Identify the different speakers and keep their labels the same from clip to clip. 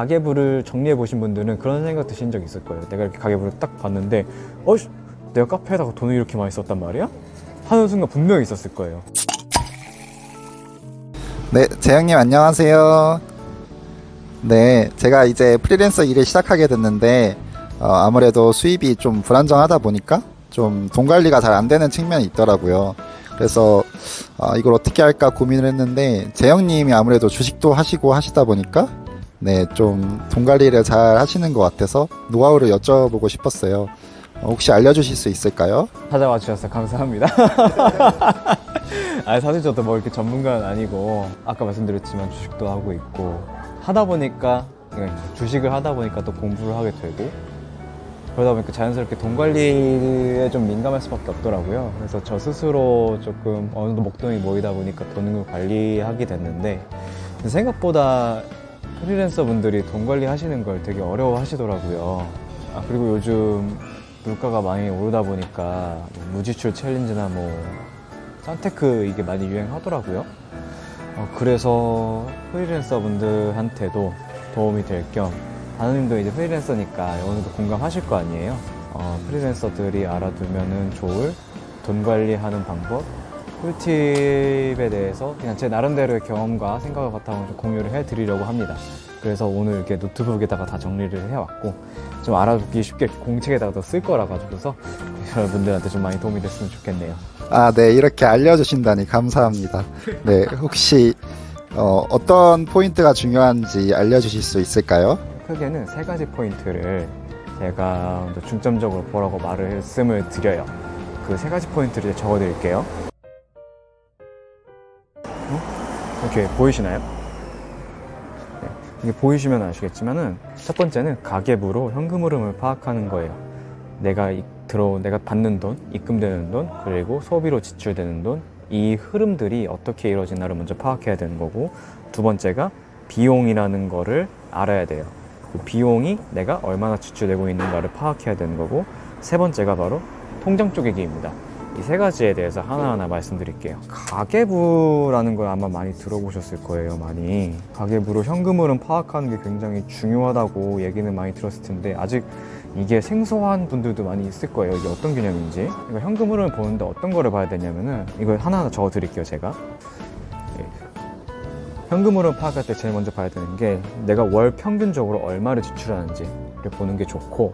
Speaker 1: 가계부를 정리해 보신 분들은 그런 생각 드신 적 있을 거예요. 내가 이렇게 가계부를 딱 봤는데 내가 카페에다가 돈을 이렇게 많이 썼단 말이야? 하는 순간 분명히 있었을 거예요.
Speaker 2: 네, 재영님 안녕하세요. 네, 제가 이제 프리랜서 일을 시작하게 됐는데 아무래도 수입이 좀 불안정하다 보니까 좀 돈 관리가 잘 안 되는 측면이 있더라고요. 그래서 이걸 어떻게 할까 고민을 했는데 재영님이 아무래도 주식도 하시고 하시다 보니까 네, 좀 돈 관리를 잘 하시는 것 같아서 노하우를 여쭤보고 싶었어요. 혹시 알려주실 수 있을까요?
Speaker 1: 찾아와 주셔서 감사합니다. 사실 저도 뭐 이렇게 전문가는 아니고 아까 말씀드렸지만 주식도 하고 있고 하다 보니까 주식을 하다 보니까 또 공부를 하게 되고 그러다 보니까 자연스럽게 돈 관리에 좀 민감할 수밖에 없더라고요. 그래서 저 스스로 조금 어느 정도 목돈이 모이다 보니까 돈을 관리하게 됐는데 생각보다 프리랜서 분들이 돈 관리하시는 걸 되게 어려워 하시더라고요. 그리고 요즘 물가가 많이 오르다 보니까 무지출 챌린지나 썬테크 이게 많이 유행하더라고요. 그래서 프리랜서 분들한테도 도움이 될 겸 다누님도 이제 프리랜서니까 어느 정도 공감하실 거 아니에요. 프리랜서들이 알아두면 좋을 돈 관리하는 방법, 꿀팁에 대해서 그냥 제 나름대로의 경험과 생각을 바탕으로 좀 공유를 해드리려고 합니다. 그래서 오늘 이렇게 노트북에다가 다 정리를 해왔고 좀 알아두기 쉽게 공책에다가 쓸 거라 가지고서 여러분들한테 좀 많이 도움이 됐으면 좋겠네요.
Speaker 2: 네, 이렇게 알려주신다니 감사합니다. 네, 혹시 어떤 포인트가 중요한지 알려주실 수 있을까요?
Speaker 1: 크게는 세 가지 포인트를 제가 중점적으로 보라고 말씀을 드려요. 그 세 가지 포인트를 적어 드릴게요. 이렇게 보이시나요? 네, 이게 보이시면 아시겠지만은 첫 번째는 가계부로 현금 흐름을 파악하는 거예요. 내가 받는 돈, 입금되는 돈, 그리고 소비로 지출되는 돈, 이 흐름들이 어떻게 이루어지나를 먼저 파악해야 되는 거고, 두 번째가 비용이라는 거를 알아야 돼요. 그 비용이 내가 얼마나 지출되고 있는가를 파악해야 되는 거고, 세 번째가 바로 통장 쪼개기입니다. 이 세 가지에 대해서 하나하나 말씀드릴게요. 가계부라는 걸 아마 많이 들어보셨을 거예요. 많이 가계부로 현금 흐름 파악하는 게 굉장히 중요하다고 얘기는 많이 들었을 텐데 아직 이게 생소한 분들도 많이 있을 거예요. 이게 어떤 개념인지. 그러니까 현금 흐름을 보는데 어떤 거를 봐야 되냐면은 이걸 하나하나 적어 드릴게요. 제가 현금 흐름 파악할 때 제일 먼저 봐야 되는 게 내가 월 평균적으로 얼마를 지출하는지를 보는 게 좋고,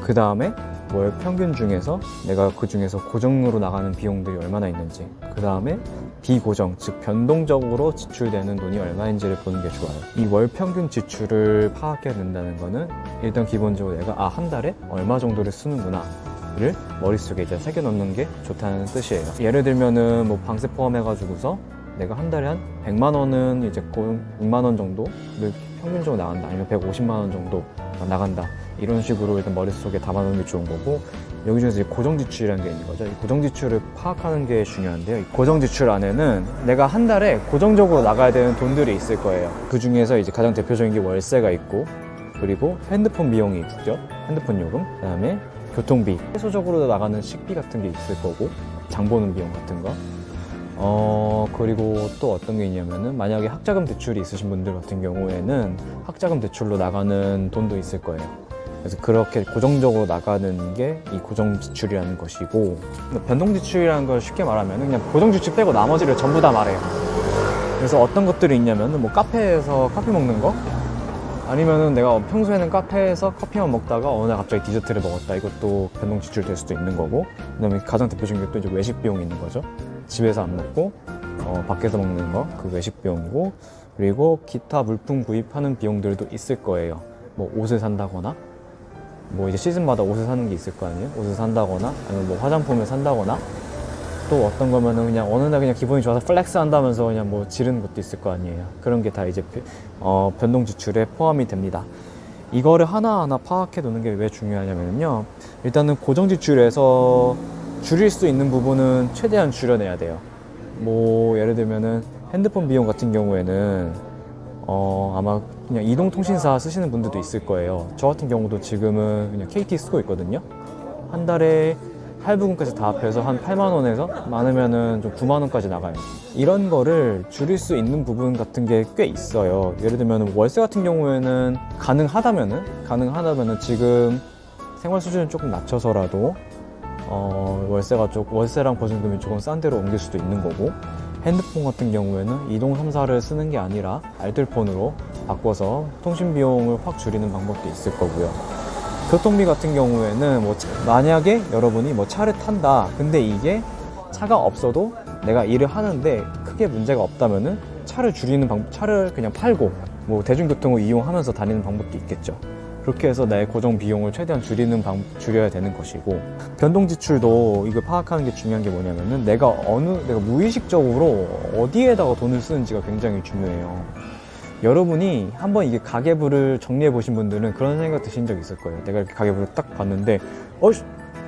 Speaker 1: 그 다음에 월 평균 중에서 내가 그 중에서 고정으로 나가는 비용들이 얼마나 있는지, 그 다음에 비고정, 즉 변동적으로 지출되는 돈이 얼마인지를 보는 게 좋아요. 이 월 평균 지출을 파악해야 된다는 거는 일단 기본적으로 내가 한 달에 얼마 정도를 쓰는구나 를 머릿속에 이제 새겨 넣는 게 좋다는 뜻이에요. 예를 들면은 방세 포함해가지고서 내가 한 달에 한 100만 원은 이제 6만 원 정도를 평균적으로 나간다, 아니면 150만 원 정도 나간다, 이런 식으로 일단 머릿속에 담아놓는 게 좋은 거고, 여기 중에서 이제 고정지출이라는 게 있는 거죠. 이 고정지출을 파악하는 게 중요한데요. 이 고정지출 안에는 내가 한 달에 고정적으로 나가야 되는 돈들이 있을 거예요. 그 중에서 이제 가장 대표적인 게 월세가 있고, 그리고 핸드폰 비용이 있죠. 핸드폰 요금, 그 다음에 교통비, 최소적으로 나가는 식비 같은 게 있을 거고, 장 보는 비용 같은 거. 그리고 또 어떤 게 있냐면은 만약에 학자금 대출이 있으신 분들 같은 경우에는 학자금 대출로 나가는 돈도 있을 거예요. 그래서 그렇게 고정적으로 나가는 게 이 고정 지출이라는 것이고, 변동 지출이라는 걸 쉽게 말하면 그냥 고정 지출 빼고 나머지를 전부 다 말해요. 그래서 어떤 것들이 있냐면은 카페에서 커피 먹는 거, 아니면은 내가 평소에는 카페에서 커피만 먹다가 어느 날 갑자기 디저트를 먹었다, 이것도 변동 지출 될 수도 있는 거고, 그다음에 가장 대표적인 게 또 이제 외식 비용이 있는 거죠. 집에서 안 먹고 밖에서 먹는 거, 그 외식 비용이고, 그리고 기타 물품 구입하는 비용들도 있을 거예요. 옷을 산다거나, 이제 시즌마다 옷을 사는 게 있을 거 아니에요. 옷을 산다거나, 아니면 화장품을 산다거나, 또 어떤 거면은 그냥 어느 날 그냥 기분이 좋아서 플렉스 한다면서 그냥 지르는 것도 있을 거 아니에요. 그런 게 다 이제 변동 지출에 포함이 됩니다. 이거를 하나하나 파악해 두는 게 왜 중요하냐면요, 일단은 고정 지출에서 줄일 수 있는 부분은 최대한 줄여내야 돼요. 예를 들면은 핸드폰 비용 같은 경우에는 아마 그냥 이동통신사 쓰시는 분들도 있을 거예요. 저 같은 경우도 지금은 그냥 KT 쓰고 있거든요. 한 달에 할부금까지 다 합해서 한 8만 원에서 많으면은 좀 9만 원까지 나가요. 이런 거를 줄일 수 있는 부분 같은 게 꽤 있어요. 예를 들면 월세 같은 경우에는 가능하다면은 지금 생활 수준을 조금 낮춰서라도 월세랑 보증금이 조금 싼 데로 옮길 수도 있는 거고, 핸드폰 같은 경우에는 이동 3사를 쓰는 게 아니라 알뜰폰으로 바꿔서 통신 비용을 확 줄이는 방법도 있을 거고요. 교통비 같은 경우에는 만약에 여러분이 차를 탄다, 근데 이게 차가 없어도 내가 일을 하는데 크게 문제가 없다면은 차를 그냥 팔고 대중교통을 이용하면서 다니는 방법도 있겠죠. 그렇게 해서 나의 고정 비용을 최대한 줄여야 되는 것이고, 변동 지출도 이걸 파악하는 게 중요한 게 뭐냐면은 내가 무의식적으로 어디에다가 돈을 쓰는지가 굉장히 중요해요. 여러분이 한번 이게 가계부를 정리해 보신 분들은 그런 생각 드신 적 있을 거예요. 내가 이렇게 가계부를 딱 봤는데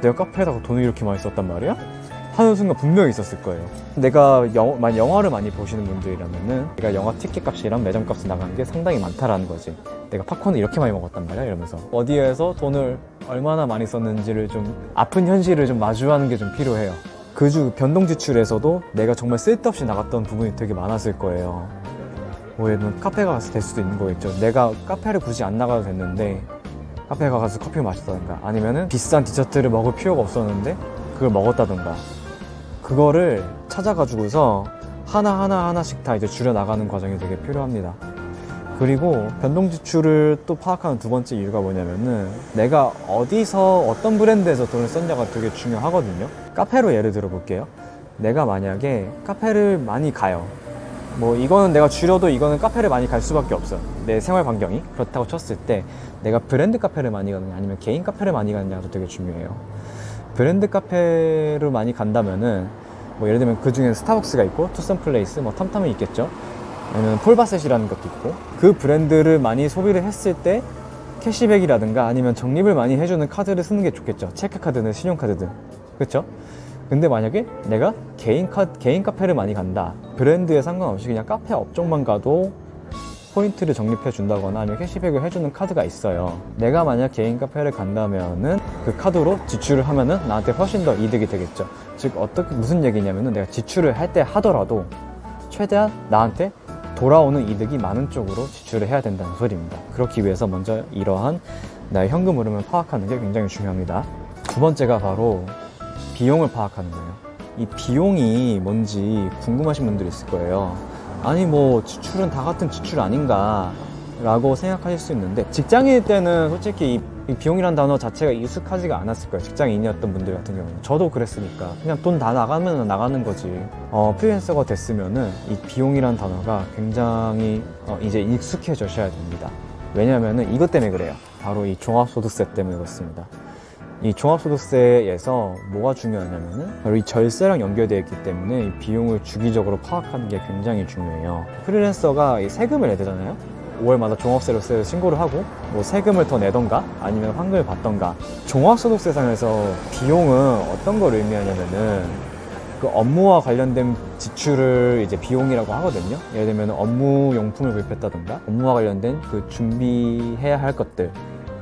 Speaker 1: 내가 카페에다가 돈을 이렇게 많이 썼단 말이야? 하는 순간 분명히 있었을 거예요. 내가 영화를 많이 보시는 분들이라면은 내가 영화 티켓 값이랑 매점 값이 나가는 게 상당히 많다라는 거지. 내가 팝콘을 이렇게 많이 먹었단 말이야 이러면서 어디에서 돈을 얼마나 많이 썼는지를 좀 아픈 현실을 좀 마주하는 게 좀 필요해요. 변동 지출에서도 내가 정말 쓸데없이 나갔던 부분이 되게 많았을 거예요. 예를 들면 카페가 가서 될 수도 있는 거겠죠. 내가 카페를 굳이 안 나가도 됐는데 카페에 가서 커피를 마셨다든가, 아니면은 비싼 디저트를 먹을 필요가 없었는데 그걸 먹었다든가, 그거를 찾아가지고서 하나씩 다 이제 줄여나가는 과정이 되게 필요합니다. 그리고 변동 지출을 또 파악하는 두 번째 이유가 뭐냐면은 내가 어떤 브랜드에서 돈을 썼냐가 되게 중요하거든요. 카페로 예를 들어 볼게요. 내가 만약에 카페를 많이 가요. 이거는 내가 줄여도 이거는 카페를 많이 갈 수밖에 없어요. 내 생활 반경이 그렇다고 쳤을 때 내가 브랜드 카페를 많이 가느냐 아니면 개인 카페를 많이 가느냐도 되게 중요해요. 브랜드 카페를 많이 간다면은 예를 들면 그 중에 스타벅스가 있고 투썸플레이스, 탐탐이 있겠죠. 아니면 폴바셋이라는 것도 있고, 그 브랜드를 많이 소비를 했을 때 캐시백이라든가 아니면 적립을 많이 해주는 카드를 쓰는 게 좋겠죠. 체크카드는 신용카드든. 그렇죠? 근데 만약에 내가 개인 카페를 많이 간다, 브랜드에 상관없이 그냥 카페 업종만 가도 포인트를 적립해 준다거나 아니면 캐시백을 해주는 카드가 있어요. 내가 만약 개인 카페를 간다면은 그 카드로 지출을 하면은 나한테 훨씬 더 이득이 되겠죠. 즉 무슨 얘기냐면은 내가 지출을 할 때 하더라도 최대한 나한테 돌아오는 이득이 많은 쪽으로 지출을 해야 된다는 소리입니다. 그렇기 위해서 먼저 이러한 나의 현금 흐름을 파악하는 게 굉장히 중요합니다. 두 번째가 바로 비용을 파악하는 거예요. 이 비용이 뭔지 궁금하신 분들이 있을 거예요. 아니 지출은 다 같은 지출 아닌가 라고 생각하실 수 있는데, 직장인일 때는 솔직히 이 비용이란 단어 자체가 익숙하지가 않았을 거예요. 직장인이었던 분들 같은 경우는. 저도 그랬으니까 그냥 돈 다 나가면 나가는 거지. 프리랜서가 됐으면은 이 비용이란 단어가 굉장히 이제 익숙해져셔야 됩니다. 왜냐면은 이것 때문에 그래요. 바로 이 종합소득세 때문에 그렇습니다. 이 종합소득세에서 뭐가 중요하냐면은 바로 이 절세랑 연결되어 있기 때문에 이 비용을 주기적으로 파악하는 게 굉장히 중요해요. 프리랜서가 이 세금을 내야 되잖아요. 5월마다 종합세를 신고를 하고 세금을 더 내던가 아니면 환급을 받던가. 종합소득세상에서 비용은 어떤 걸 의미하냐면은 그 업무와 관련된 지출을 이제 비용이라고 하거든요. 예를 들면 업무용품을 구입했다던가 업무와 관련된 그 준비해야 할 것들,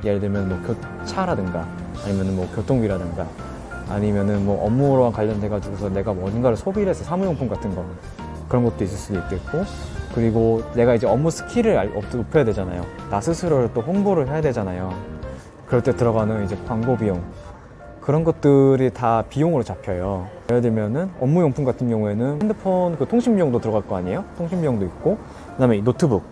Speaker 1: 예를 들면 차라든가 아니면 교통비라든가 아니면은 업무와 관련돼 가지고서 내가 뭔가를 소비를 해서 사무용품 같은 거, 그런 것도 있을 수도 있겠고, 그리고 내가 이제 업무 스킬을 높여야 되잖아요. 나 스스로를 또 홍보를 해야 되잖아요. 그럴 때 들어가는 이제 광고 비용, 그런 것들이 다 비용으로 잡혀요. 예를 들면은 업무용품 같은 경우에는 핸드폰 통신 비용도 들어갈 거 아니에요? 통신 비용도 있고, 그다음에 노트북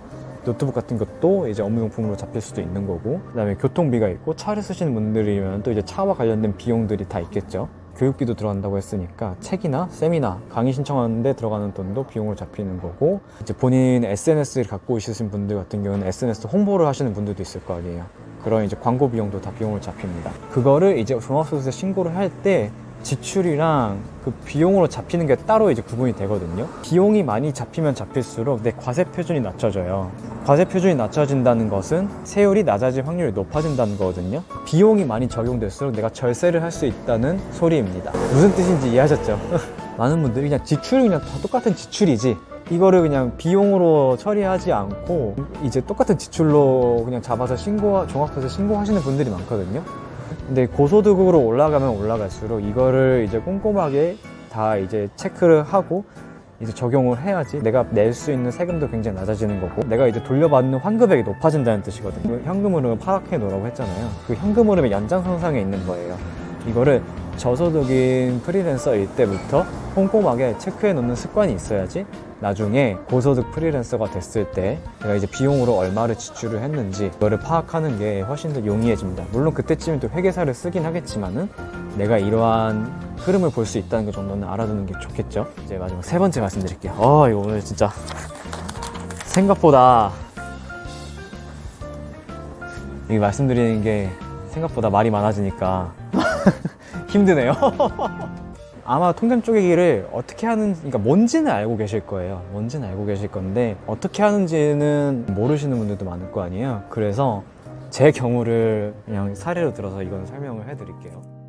Speaker 1: 같은 것도 이제 업무용품으로 잡힐 수도 있는 거고, 그다음에 교통비가 있고, 차를 쓰시는 분들이면 또 이제 차와 관련된 비용들이 다 있겠죠. 교육비도 들어간다고 했으니까 책이나 세미나, 강의 신청하는데 들어가는 돈도 비용으로 잡히는 거고, 이제 본인 SNS를 갖고 있으신 분들 같은 경우는 SNS 홍보를 하시는 분들도 있을 거 아니에요. 그런 이제 광고 비용도 다 비용으로 잡힙니다. 그거를 이제 종합소득세 신고를 할 때 지출이랑 그 비용으로 잡히는 게 따로 이제 구분이 되거든요. 비용이 많이 잡히면 잡힐수록 내 과세 표준이 낮춰져요. 과세 표준이 낮춰진다는 것은 세율이 낮아질 확률이 높아진다는 거거든요. 비용이 많이 적용될수록 내가 절세를 할 수 있다는 소리입니다. 무슨 뜻인지 이해하셨죠? 많은 분들이 그냥 지출은 그냥 다 똑같은 지출이지, 이거를 그냥 비용으로 처리하지 않고 이제 똑같은 지출로 그냥 잡아서 종합소득세 신고하시는 분들이 많거든요. 근데 고소득으로 올라가면 올라갈수록 이거를 이제 꼼꼼하게 다 이제 체크를 하고 이제 적용을 해야지 내가 낼 수 있는 세금도 굉장히 낮아지는 거고, 내가 이제 돌려받는 환급액이 높아진다는 뜻이거든요. 현금 흐름을 파악해 놓으라고 했잖아요. 그 현금 흐름의 연장선상에 있는 거예요. 이거를 저소득인 프리랜서일 때부터 꼼꼼하게 체크해 놓는 습관이 있어야지 나중에 고소득 프리랜서가 됐을 때 내가 이제 비용으로 얼마를 지출을 했는지 이거를 파악하는 게 훨씬 더 용이해집니다. 물론 그때쯤엔 또 회계사를 쓰긴 하겠지만은 내가 이러한 흐름을 볼 수 있다는 것 정도는 알아두는 게 좋겠죠. 이제 마지막 세 번째 말씀드릴게요. 이거 오늘 진짜 생각보다 이 말씀드리는 게 생각보다 말이 많아지니까 힘드네요. 아마 통장 쪼개기를 어떻게 하는지, 그러니까 뭔지는 알고 계실 거예요. 뭔지는 알고 계실 건데 어떻게 하는지는 모르시는 분들도 많을 거 아니에요. 그래서 제 경우를 그냥 사례로 들어서 이건 설명을 해드릴게요.